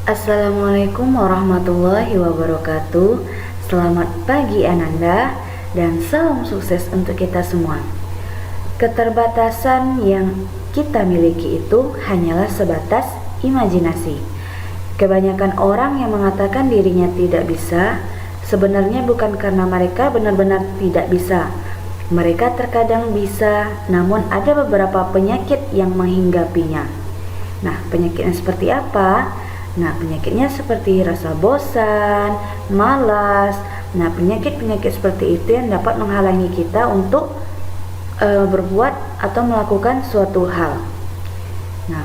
Assalamualaikum warahmatullahi wabarakatuh. Selamat pagi Ananda dan salam sukses untuk kita semua. Keterbatasan yang kita miliki itu hanyalah sebatas imajinasi. Kebanyakan orang yang mengatakan dirinya tidak bisa, sebenarnya bukan karena mereka benar-benar tidak bisa. Mereka terkadang bisa, namun ada beberapa penyakit yang menghinggapinya. Nah, penyakitnya seperti apa? Nah, penyakitnya seperti rasa bosan, malas. Nah, penyakit-penyakit seperti itu yang dapat menghalangi kita untuk berbuat atau melakukan suatu hal. Nah,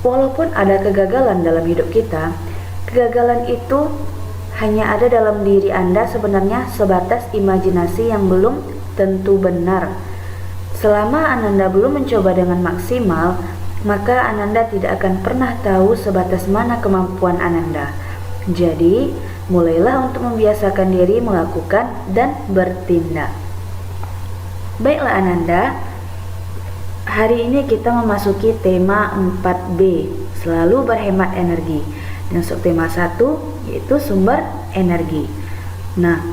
walaupun ada kegagalan dalam hidup kita, kegagalan itu hanya ada dalam diri Anda, sebenarnya sebatas imajinasi yang belum tentu benar. Selama Anda belum mencoba dengan maksimal, maka Ananda tidak akan pernah tahu sebatas mana kemampuan Ananda. Jadi, mulailah untuk membiasakan diri melakukan dan bertindak. Baiklah Ananda, hari ini kita memasuki tema 4B, selalu berhemat energi. Dan subtema 1 yaitu sumber energi. Nah,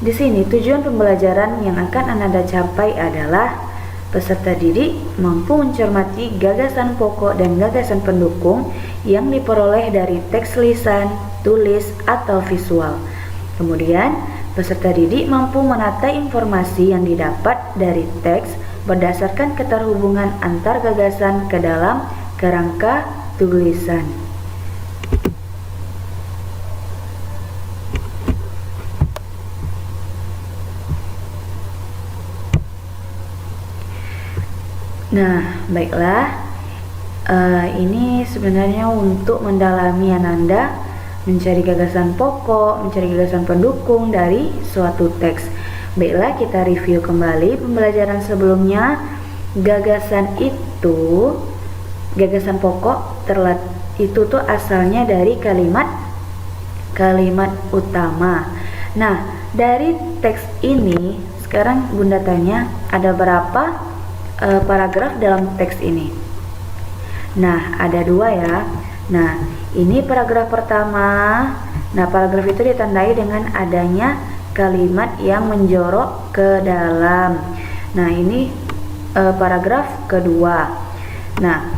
di sini tujuan pembelajaran yang akan Ananda capai adalah peserta didik mampu mencermati gagasan pokok dan gagasan pendukung yang diperoleh dari teks lisan, tulis, atau visual. Kemudian, peserta didik mampu menata informasi yang didapat dari teks berdasarkan keterhubungan antar gagasan ke dalam kerangka tulisan. Nah, baiklah, ini sebenarnya untuk mendalami Ananda, mencari gagasan pokok, mencari gagasan pendukung dari suatu teks. Baiklah, kita review kembali pembelajaran sebelumnya. Gagasan pokok itu tuh asalnya dari kalimat utama. Nah, dari teks ini sekarang Bunda tanya, ada berapa paragraf dalam teks ini? Nah, ada 2 ya. Nah, ini paragraf pertama. Nah, paragraf itu ditandai dengan adanya kalimat yang menjorok ke dalam. Nah, ini paragraf kedua. Nah,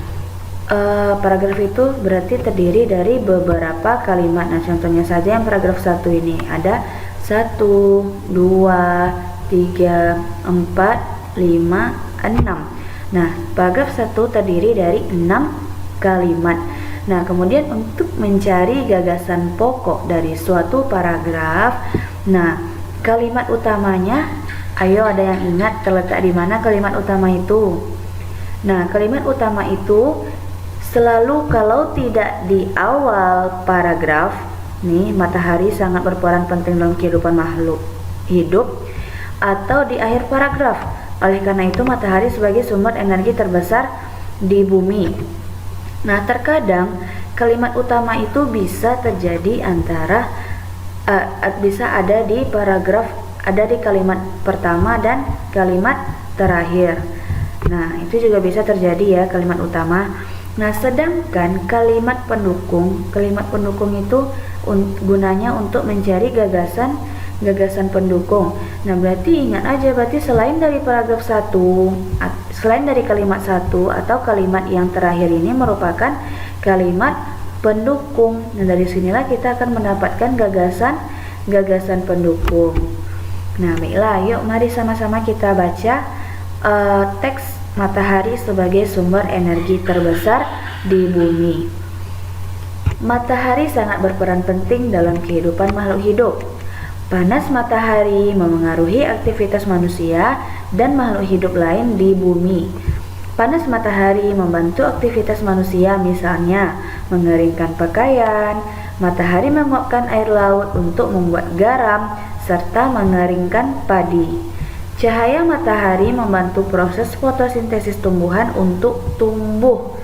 paragraf itu berarti terdiri dari beberapa kalimat. Nah, contohnya saja yang paragraf 1 ini ada 1, 2, 3, 4, 5, 6. Nah, paragraf 1 terdiri dari 6 kalimat. Nah, kemudian untuk mencari gagasan pokok dari suatu paragraf, nah, kalimat utamanya, ayo ada yang ingat terletak di mana kalimat utama itu? Nah, kalimat utama itu selalu kalau tidak di awal paragraf, nih, matahari sangat berperan penting dalam kehidupan makhluk hidup, atau di akhir paragraf. Oleh karena itu, matahari sebagai sumber energi terbesar di bumi. Nah, terkadang kalimat utama itu bisa terjadi bisa ada di paragraf, ada di kalimat pertama dan kalimat terakhir. Nah, itu juga bisa terjadi ya, kalimat utama. Nah, sedangkan kalimat pendukung itu gunanya untuk mencari gagasan pendukung. Nah, berarti ingat aja, berarti selain dari paragraf 1, selain dari kalimat 1 atau kalimat yang terakhir ini merupakan kalimat pendukung. Nah, dari sinilah kita akan mendapatkan gagasan pendukung. Nah, baiklah, yuk mari sama-sama kita baca teks matahari sebagai sumber energi terbesar di bumi. Matahari sangat berperan penting dalam kehidupan makhluk hidup. Panas matahari memengaruhi aktivitas manusia dan makhluk hidup lain di bumi. Panas matahari membantu aktivitas manusia, misalnya mengeringkan pakaian. Matahari menguapkan air laut untuk membuat garam serta mengeringkan padi. Cahaya matahari membantu proses fotosintesis tumbuhan untuk tumbuh.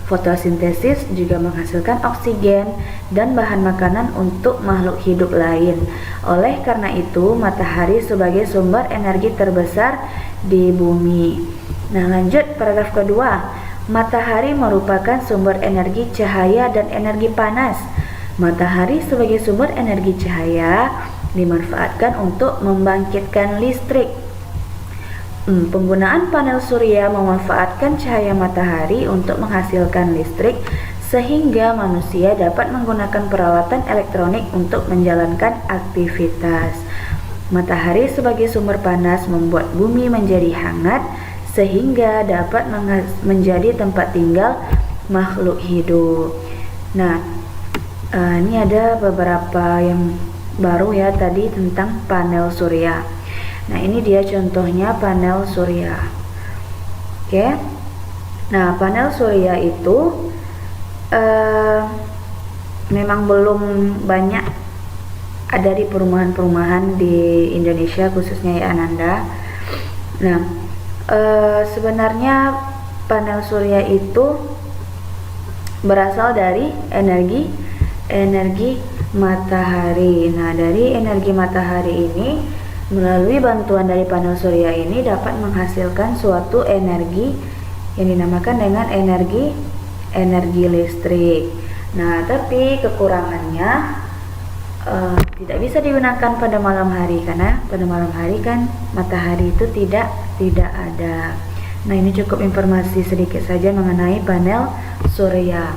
Fotosintesis juga menghasilkan oksigen dan bahan makanan untuk makhluk hidup lain. Oleh karena itu, matahari sebagai sumber energi terbesar di bumi. Nah, lanjut paragraf kedua. Matahari merupakan sumber energi cahaya dan energi panas. Matahari sebagai sumber energi cahaya dimanfaatkan untuk membangkitkan listrik. Penggunaan panel surya memanfaatkan cahaya matahari untuk menghasilkan listrik sehingga manusia dapat menggunakan peralatan elektronik untuk menjalankan aktivitas. Matahari sebagai sumber panas membuat bumi menjadi hangat sehingga dapat menjadi tempat tinggal makhluk hidup. Nah, ini ada beberapa yang baru ya tadi tentang panel surya. Nah, ini dia contohnya panel surya. Oke. Nah, panel surya itu memang belum banyak ada di perumahan-perumahan di Indonesia, khususnya ya Ananda. Nah, sebenarnya panel surya itu berasal dari energi matahari. Nah, dari energi matahari ini, melalui bantuan dari panel surya ini dapat menghasilkan suatu energi yang dinamakan dengan energi listrik. Nah, tapi kekurangannya tidak bisa digunakan pada malam hari, karena pada malam hari kan matahari itu tidak ada. Nah, ini cukup informasi sedikit saja mengenai panel surya.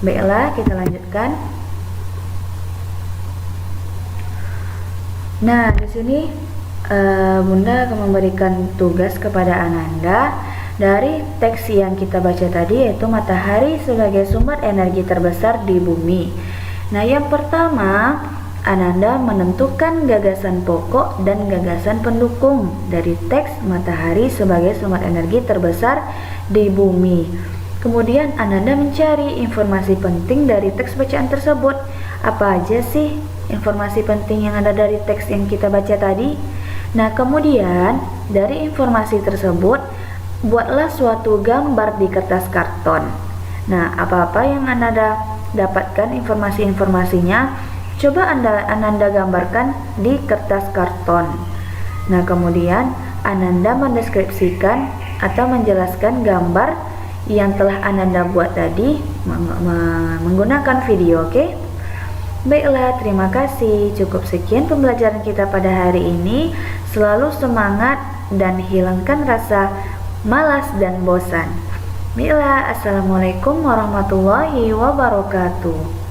Baiklah, kita lanjutkan. Nah, di sini Bunda akan memberikan tugas kepada Ananda dari teks yang kita baca tadi, yaitu matahari sebagai sumber energi terbesar di bumi. Nah, yang pertama, Ananda menentukan gagasan pokok dan gagasan pendukung dari teks matahari sebagai sumber energi terbesar di bumi. Kemudian Ananda mencari informasi penting dari teks bacaan tersebut. Apa aja sih informasi penting yang ada dari teks yang kita baca tadi? Nah, kemudian dari informasi tersebut, buatlah suatu gambar di kertas karton. Nah, apa-apa yang Ananda dapatkan informasi-informasinya, coba Ananda gambarkan di kertas karton. Nah, kemudian Ananda mendeskripsikan atau menjelaskan gambar yang telah Ananda buat tadi menggunakan video, oke? Baiklah, terima kasih. Cukup sekian pembelajaran kita pada hari ini. Selalu semangat dan hilangkan rasa malas dan bosan. Baiklah, assalamualaikum warahmatullahi wabarakatuh.